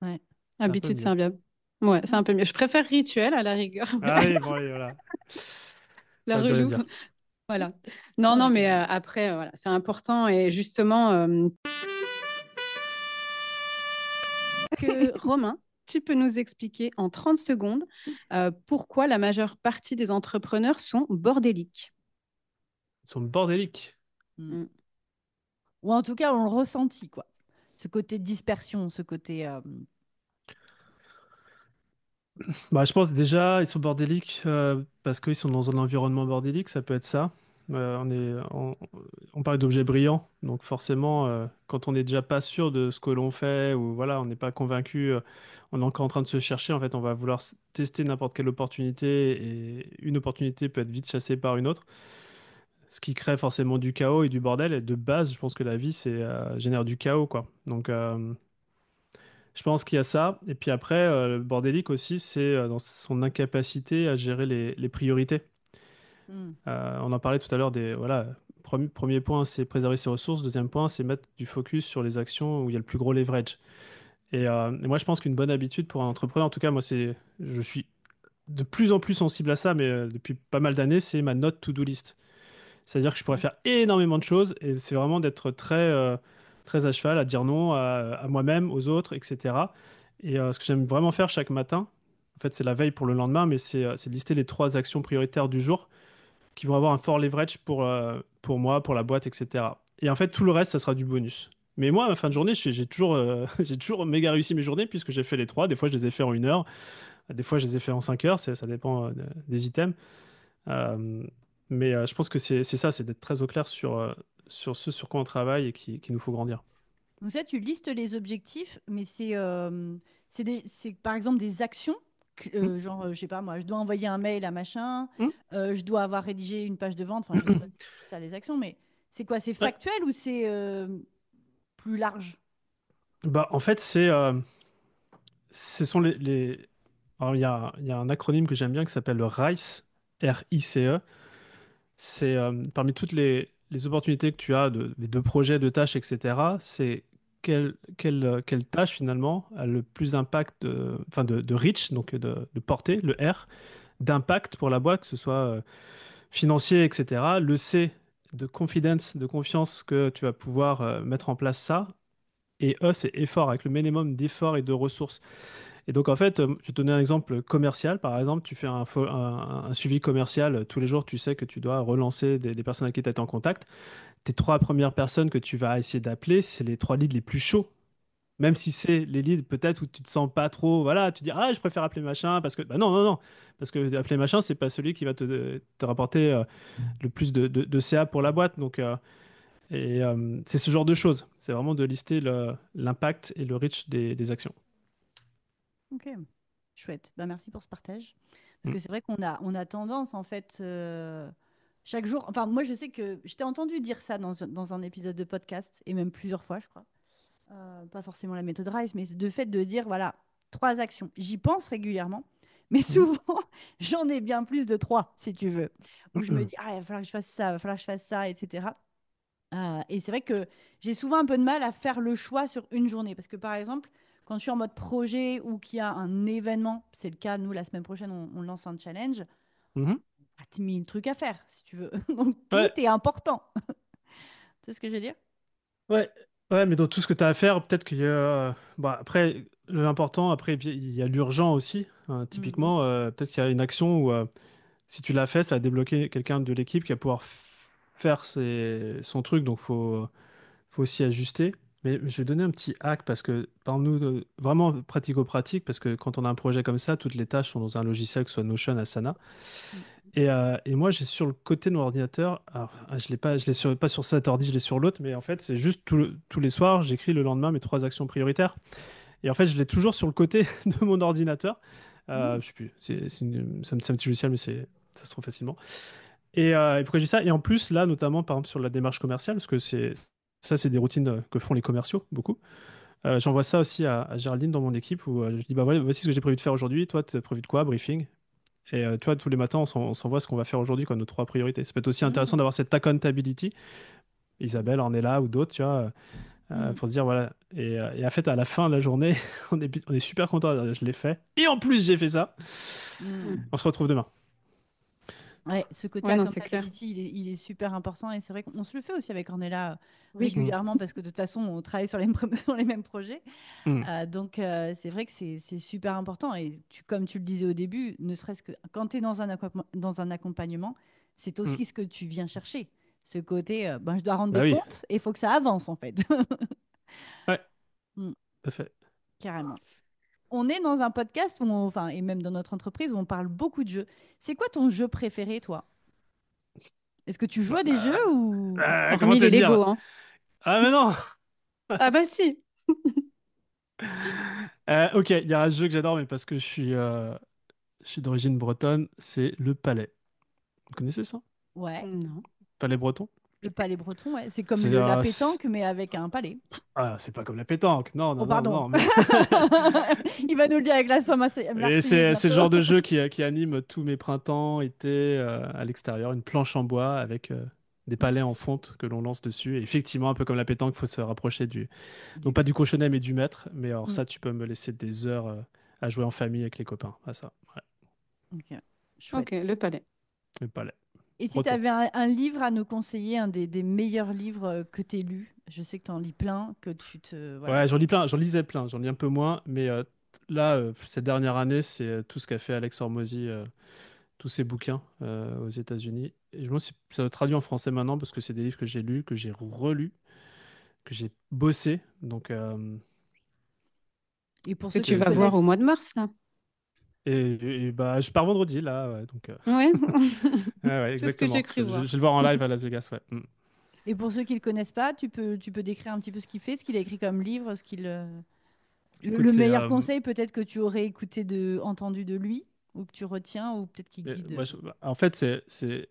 Ouais. C'est un peu habitude mieux. serviable. Ouais, c'est Mm. un peu mieux. Je préfère rituel à la rigueur, mais Ah oui, bon, allez, voilà. la Ça veut dire rien relou. dire. Voilà. Non, Ah, non, mais mais après, voilà, c'est important. Et justement, que Romain, tu peux nous expliquer en 30 secondes pourquoi la majeure partie des entrepreneurs sont bordéliques. Ils sont bordéliques. mm. Mm. Ou en tout cas, on le ressentit, quoi. Ce côté dispersion, ce côté. Bah, je pense déjà, ils sont bordéliques parce qu'ils sont dans un environnement bordélique, ça peut être ça. On parle d'objets brillants, donc forcément, quand on n'est déjà pas sûr de ce que l'on fait ou voilà, on n'est pas convaincu, on est encore en train de se chercher, en fait, on va vouloir tester n'importe quelle opportunité et une opportunité peut être vite chassée par une autre, ce qui crée forcément du chaos et du bordel. Et de base, je pense que la vie, génère du chaos, quoi. Donc, je pense qu'il y a ça. Et puis après, le bordélique aussi, c'est dans son incapacité à gérer les priorités. Mm. On en parlait tout à l'heure des, voilà, premier point, c'est préserver ses ressources. Deuxième point, c'est mettre du focus sur les actions où il y a le plus gros leverage. Et moi, je pense qu'une bonne habitude pour un entrepreneur, en tout cas, je suis de plus en plus sensible à ça, mais depuis pas mal d'années, c'est ma note to-do list. C'est-à-dire que je pourrais Ouais. faire énormément de choses et c'est vraiment d'être très à cheval, à dire non à moi-même, aux autres, etc. Et ce que j'aime vraiment faire chaque matin, en fait, c'est la veille pour le lendemain, mais c'est de lister les 3 actions prioritaires du jour qui vont avoir un fort leverage pour moi, pour la boîte, etc. Et en fait, tout le reste, ça sera du bonus. Mais moi, à la fin de journée, j'ai toujours, j'ai toujours méga réussi mes journées puisque j'ai fait les 3. Des fois, je les ai fait en 1 heure. Des fois, je les ai fait en 5 heures. Ça dépend des items. Euh, mais je pense que c'est ça, c'est d'être très au clair sur ce sur quoi on travaille et qui nous faut grandir. Donc ça, tu listes les objectifs, mais c'est par exemple des actions Mm, genre, je sais pas moi, je dois envoyer un mail à machin, mm. je dois avoir rédigé une page de vente, enfin, je sais pas si tu as les actions, mais c'est quoi? C'est Ouais. factuel ou c'est plus large? Bah, en fait, ce sont Alors, il y a un acronyme que j'aime bien qui s'appelle le RICE, R-I-C-E. C'est parmi toutes les opportunités que tu as de projets, de tâches, etc. C'est quelle tâche finalement a le plus d'impact, enfin de reach, donc de portée, le R, d'impact pour la boîte, que ce soit financier, etc. Le C, de confidence, de confiance que tu vas pouvoir mettre en place ça. Et E, c'est effort, avec le minimum d'efforts et de ressources. Et donc, en fait, je vais te donner un exemple commercial. Par exemple, tu fais un suivi commercial tous les jours, tu sais que tu dois relancer des personnes avec qui tu as été en contact. Tes trois premières personnes que tu vas essayer d'appeler, c'est les trois leads les plus chauds. Même si c'est les leads peut-être où tu te sens pas trop, voilà, tu dis, ah, je préfère appeler machin, parce que, bah non, non, non, parce que appeler machin, c'est pas celui qui va te rapporter le plus de CA pour la boîte. Donc, c'est ce genre de choses. C'est vraiment de lister l'impact et le reach des actions. Ok, chouette. Bah, merci pour ce partage. Parce Mm. que c'est vrai qu'on a tendance, en fait, chaque jour. Enfin, moi, je sais que je t'ai entendu dire ça dans un épisode de podcast, et même plusieurs fois, je crois. Pas forcément la méthode RISE, mais de fait de dire, voilà, 3 actions. J'y pense régulièrement, mais Mhm. souvent, j'en ai bien plus de 3, si tu veux. Où je me Mhm. dis, ah, il va falloir que je fasse ça, il va falloir que je fasse ça, etc. Et c'est vrai que j'ai souvent un peu de mal à faire le choix sur une journée. Parce que par exemple, quand je suis en mode projet ou qu'il y a un événement, c'est le cas, nous, la semaine prochaine, on lance un challenge, Mhm. ah, t'as 1000 trucs à faire, si tu veux. Donc tout Ouais, est important. Tu sais ce que je veux dire? ouais, ouais, mais dans tout ce que tu as à faire, peut-être qu'il y a. Bah, après, l'important, après, il y a l'urgent aussi. Hein. Mhm. Typiquement, peut-être qu'il y a une action où, si tu l'as fait, ça va débloquer quelqu'un de l'équipe qui va pouvoir faire son truc. Donc, faut aussi ajuster. Mais je vais donner un petit hack parce que, par nous, vraiment pratico-pratique, parce que quand on a un projet comme ça, toutes les tâches sont dans un logiciel, que ce soit Notion, Asana. Et moi, j'ai sur le côté de mon ordinateur, alors, je l'ai pas, pas sur cet ordi, je l'ai sur l'autre, mais en fait, c'est juste tous les soirs, j'écris le lendemain mes 3 actions prioritaires. Et en fait, je l'ai toujours sur le côté de mon ordinateur. Mhm. Je sais plus, c'est un petit logiciel, mais ça se trouve facilement. Et pourquoi je dis ça? Et en plus, là, notamment, par exemple, sur la démarche commerciale, parce que ça, c'est des routines que font les commerciaux, beaucoup. J'envoie ça aussi à Géraldine dans mon équipe où je dis, bah ouais, voici ce que j'ai prévu de faire aujourd'hui. Toi, tu as prévu de quoi? Briefing. Et tu vois, tous les matins, on s'envoie ce qu'on va faire aujourd'hui, quoi, nos 3 priorités. Ça peut être aussi intéressant Mhm. d'avoir cette accountability. Isabelle en est là ou d'autres, tu vois, Mhm. pour se dire, voilà. Et en fait, à la fin de la journée, on est super content de dire, je l'ai fait. Et en plus, j'ai fait ça. Mhm. Mm. On se retrouve demain. Ouais, ce côté Ouais, non, c'est clair. accountability, il est super important et c'est vrai qu'on se le fait aussi avec Ornella Oui. Mm. régulièrement parce que de toute façon, on travaille sur sur les mêmes projets. Mm. Donc, c'est vrai que c'est super important. Et comme tu le disais au début, ne serait-ce que quand tu es dans un accompagnement, c'est Mm. aussi ce que tu viens chercher. Ce côté, ben, je dois rendre Bah des oui, comptes et il faut que ça avance, en fait. ouais, Mm, tout à fait. carrément. On est dans un podcast, enfin, et même dans notre entreprise, où on parle beaucoup de jeux. C'est quoi ton jeu préféré, toi? Est-ce que tu joues à des jeux ou... Comment Hormis te les dire? Lego, hein. Ah, mais non! Ah bah si. Ok, il y a un jeu que j'adore, mais parce que je suis d'origine bretonne, c'est le palais. Vous connaissez ça? Ouais, Non. Palais breton? le palais breton, ouais. C'est comme C'est la euh, pétanque, mais avec un palais. c'est pas comme la pétanque, non, Oh, non, non, pardon. non, mais Il va nous le dire avec l'accent et marseillais c'est le bientôt. genre de jeu qui anime tous mes printemps, été à l'extérieur, une planche en bois avec des palets en fonte que l'on lance dessus. Et effectivement, un peu comme la pétanque, il faut se rapprocher non Du... pas du cochonnet, mais du maître. Mais alors Mm, ça, tu peux me laisser des heures à jouer en famille avec les copains. À ça, ouais, ok, Ok, chouette. le palais. le palais Et si tu breton. avais un livre à nous conseiller, un des meilleurs livres que tu aies lu, je sais que tu en lis plein, que tu te... Voilà. Ouais, j'en lis plein, j'en lisais plein, j'en lis un peu moins, mais là, cette dernière année, c'est tout ce qu'a fait Alex Hormozy, tous ses bouquins aux États-Unis. Et je me demande si ça le traduit en français maintenant, parce que c'est des livres que j'ai lus, que j'ai relus, que j'ai bossé. Donc, Et pour Que ceux tu qui c'est, vas c'est- voir au connaissent... mois de mars, là. bah, je pars vendredi, là, ouais, donc, Ouais. ouais, ouais, C'est ce que j'ai exactement. cru Je voir. vais le voir en live à Las Vegas, ouais. Mm. Et pour ceux qui le connaissent pas, tu peux décrire un petit peu ce qu'il fait, ce qu'il a écrit comme livre, ce qu'il... Écoute, Le meilleur conseil peut-être que tu aurais entendu de lui, ou que tu retiens, ou peut-être qu'il guide. moi, en fait, c'est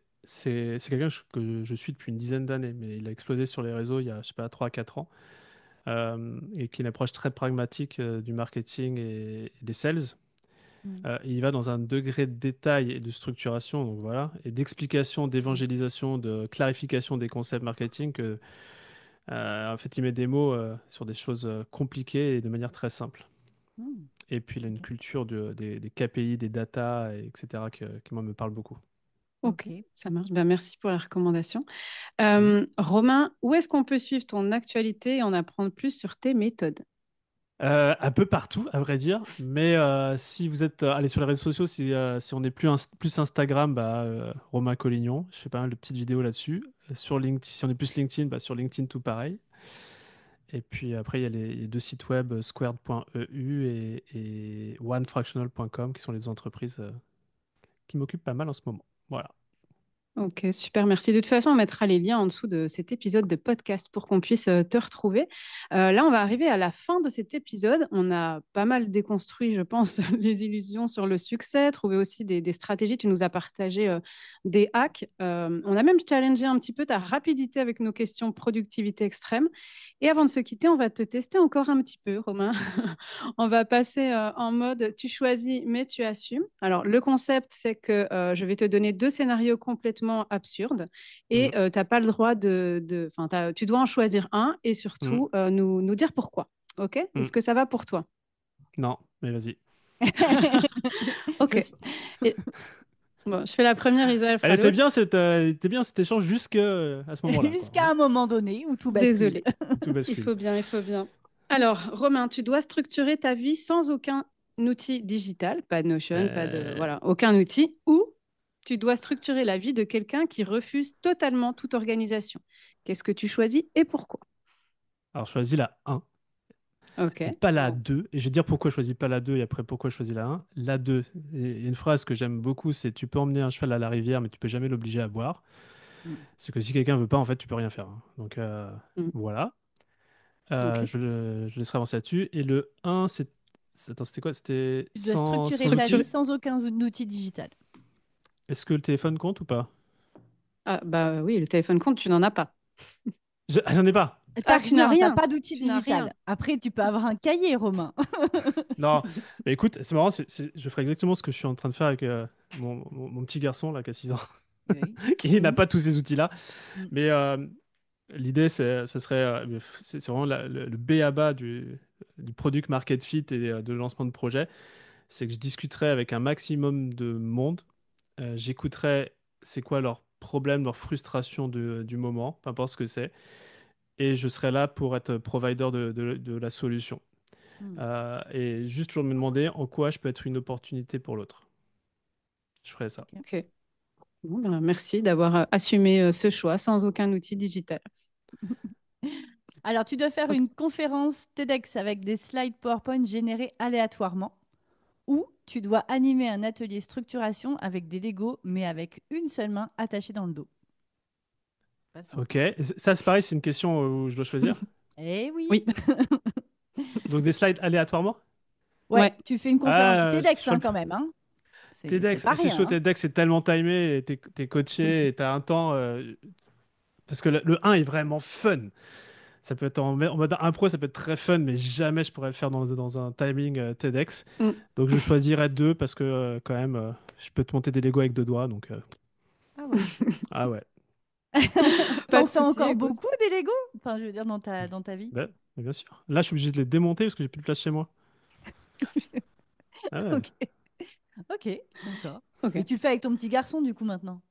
quelqu'un que je suis depuis une dizaine d'années, mais il a explosé sur les réseaux il y a, je sais pas, 3 4 ans, et qui a une approche très pragmatique du marketing et des sales. Mm. Il va dans un degré de détail et de structuration, donc voilà, et d'explication, Mm. d'évangélisation, de clarification des concepts marketing que, en fait, il met des mots sur des choses compliquées et de manière très simple. Mm. Et puis, il a une Ok. culture des KPI, des data, etc., qui moi, me parle beaucoup. Ok, Ok. ça marche. Ben, merci pour la recommandation. Mhm. Romain, où est-ce qu'on peut suivre ton actualité et en apprendre plus sur tes méthodes? Un peu partout, à vrai dire. Mais si vous êtes allé sur les réseaux sociaux, si on est plus Instagram, bah, Romain Collignon, je fais pas mal de petites vidéos là-dessus. Sur LinkedIn, si on est plus LinkedIn, bah, sur LinkedIn, tout pareil. Et puis après, il y a les deux sites web, squared.eu et onefractional.com, qui sont les deux entreprises qui m'occupent pas mal en ce moment. Voilà. Ok, super, merci. De toute façon, on mettra les liens en dessous de cet épisode de podcast pour qu'on puisse te retrouver. Là, on va arriver à la fin de cet épisode. On a pas mal déconstruit, je pense, les illusions sur le succès, trouvé aussi des stratégies. Tu nous as partagé des hacks. On a même challengé un petit peu ta rapidité avec nos questions productivité extrême. Et avant de se quitter, on va te tester encore un petit peu, Romain. On va passer en mode tu choisis, mais tu assumes. Alors, le concept, c'est que je vais te donner deux scénarios complètement absurdes et Mhm. tu n'as pas le droit enfin, tu dois en choisir un et Mhm. surtout nous dire pourquoi. OK? Mhm. Est-ce que ça va pour toi? Non, mais vas-y. Je OK. suis- Et, bon, je fais la première, Isa, elle Elle fera était l'autre. bien, était bien cet échange jusqu'à à ce moment-là, quoi. Jusqu'à un moment donné où tout bascule. Désolée. Tout Il bascule. faut bien, il faut bien. Alors, Romain, tu dois structurer ta vie sans aucun outil digital, pas de Notion, pas de, Euh, voilà, aucun outil, ou tu dois structurer la vie de quelqu'un qui refuse totalement toute organisation. Qu'est-ce que tu choisis et pourquoi? Alors, je choisis la 1 Ok. et pas la 2. Et je vais dire pourquoi je choisis pas la 2 et après pourquoi je choisis la 1. La 2, il y a une phrase que j'aime beaucoup, c'est tu peux emmener un cheval à la rivière, mais tu peux jamais l'obliger à boire. Mm. C'est que si quelqu'un veut pas, en fait, tu peux rien faire, hein. Donc, Mm. voilà. Ok. Je laisserai avancer là-dessus. Et le 1, Attends, c'était quoi? C'était Tu dois sans, structurer sans ta vie Structurer. outil. sans aucun outil digital. Est-ce que le téléphone compte ou pas? Ah, bah oui, le téléphone compte, tu n'en as pas. J'en ai pas. Ah, T'as tu n'as rien, t'as rien. pas d'outil Tu n'as rien. digital. Après, tu peux avoir un cahier, Romain. Non, mais écoute, c'est marrant, je ferai exactement ce que je suis en train de faire avec mon petit garçon là, qui a 6 ans, Oui. qui n'a Mm. pas tous ces outils-là. Mm. Mais l'idée, ça serait, c'est vraiment le B à bas du product market fit et de lancement de projet. C'est que je discuterai avec un maximum de monde. J'écouterai c'est quoi leurs problèmes, leurs frustrations du moment, peu importe ce que c'est. Et je serai là pour être provider de la solution. Mm. Et juste toujours me demander en quoi je peux être une opportunité pour l'autre. Je ferai ça. Ok. Ok. Bon, ben, merci d'avoir assumé ce choix sans aucun outil digital. Alors, tu dois faire Ok. une conférence TEDx avec des slides PowerPoint générés aléatoirement ou tu dois animer un atelier structuration avec des Legos, mais avec une seule main attachée dans le dos. Pas Ok. simple. Ça, c'est pareil, c'est une question où je dois choisir. Eh oui. Oui. Donc des slides aléatoirement? Ouais, Ouais. tu fais une conférence Ah, je TEDx crois hein, quand même. Hein. C'est TEDx, pas c'est rien. chaud, Hein. TEDx, c'est tellement timé et t'es coaché et t'as un temps. Parce que le 1 est vraiment fun. Ça peut être en mode impro, ça peut être très fun, mais jamais je pourrais le faire dans un timing TEDx. Mm. Donc je choisirais 2 parce que quand même, je peux te monter des Lego avec 2 doigts. Donc, Ah ouais. ah ouais. Pas T'en de fais souci, encore écoute. beaucoup des Legos? Enfin, je veux dire, dans ta vie. Ouais, mais bien sûr. Là, je suis obligé de les démonter parce que j'ai plus de place chez moi. Ah ouais. Ok, ok, d'accord. Ok. Mais tu le fais avec ton petit garçon, du coup, maintenant.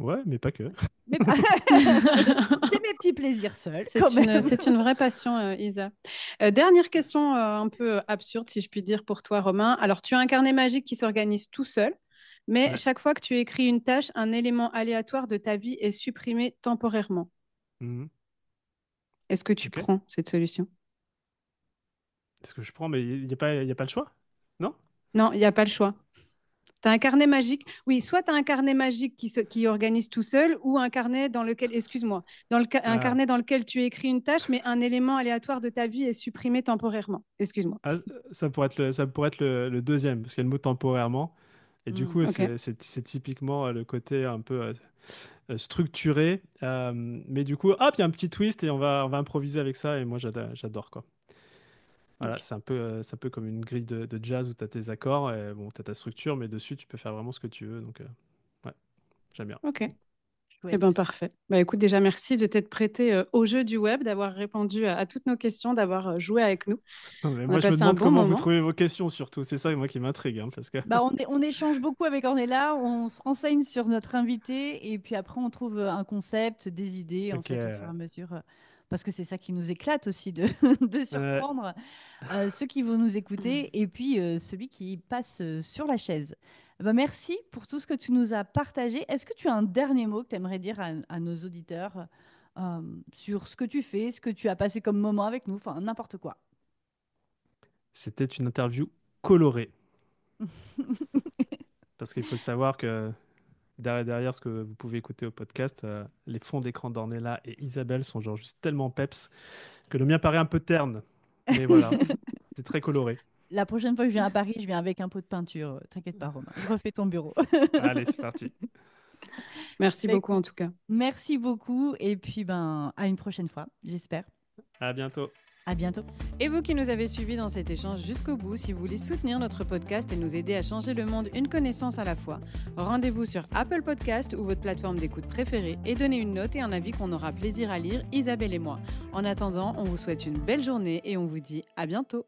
Ouais, mais pas que. Mais pas- J'ai mes petits plaisirs seuls, quand C'est même. c'est une vraie passion, Isa. Dernière question un peu absurde, si je puis dire, pour toi, Romain. Alors, tu as un carnet magique qui s'organise tout seul, mais Ouais. chaque fois que tu écris une tâche, un élément aléatoire de ta vie est supprimé temporairement. Mhm. Est-ce que tu Ok. prends cette solution? Est-ce que je prends, mais il n'y a pas le choix? Non? Non, il n'y a pas le choix. Tu as un carnet magique. Oui, soit tu as un carnet magique qui organise tout seul ou un carnet dans lequel, excuse-moi, un Ah, carnet dans lequel tu écris une tâche, mais un élément aléatoire de ta vie est supprimé temporairement. Excuse-moi. ah, ça pourrait être le deuxième, parce qu'il y a le mot temporairement. Et du Hmm. coup, Ok, c'est typiquement le côté un peu structuré. Mais du coup, hop, il y a un petit twist et on va improviser avec ça. Et moi, j'adore, quoi. Voilà, ok, c'est un peu comme une grille de jazz où tu as tes accords, et, bon, tu as ta structure, mais dessus, tu peux faire vraiment ce que tu veux. Donc, ouais, j'aime bien. ok. Eh bien, Chouette. parfait. Bah, écoute, déjà, merci de t'être prêté au jeu du web, d'avoir répondu à toutes nos questions, d'avoir joué avec nous. Non, mais On a moi, je me passé un demande bon comment vous moment. trouvez vos questions, surtout. C'est ça, moi, qui m'intrigue, hein, parce que... Bah, on échange beaucoup avec Ornella, on se renseigne sur notre invité et puis après on trouve un concept, des idées en Ok. fait au fur et à mesure. Parce que c'est ça qui nous éclate aussi de, de Euh, surprendre ceux qui vont nous écouter et puis celui qui passe sur la chaise. Bah, merci pour tout ce que tu nous as partagé. Est-ce que tu as un dernier mot que tu aimerais dire à nos auditeurs sur ce que tu fais, ce que tu as passé comme moment avec nous, enfin n'importe quoi. C'était une interview colorée. Parce qu'il faut savoir que derrière ce que vous pouvez écouter au podcast, les fonds d'écran d'Ornella et Isabelle sont genre juste tellement peps que le mien paraît un peu terne. Mais voilà, c'est très coloré. La prochaine fois que je viens à Paris, je viens avec un pot de peinture. T'inquiète pas, Romain. Je refais ton bureau. Allez, c'est parti. Merci Bah, beaucoup, écoute, en tout cas. merci beaucoup. Et puis, ben, à une prochaine fois, j'espère. À bientôt. À bientôt. Et vous qui nous avez suivis dans cet échange jusqu'au bout, si vous voulez soutenir notre podcast et nous aider à changer le monde une connaissance à la fois, rendez-vous sur Apple Podcast ou votre plateforme d'écoute préférée et donnez une note et un avis qu'on aura plaisir à lire, Isabelle et moi. En attendant, on vous souhaite une belle journée et on vous dit à bientôt.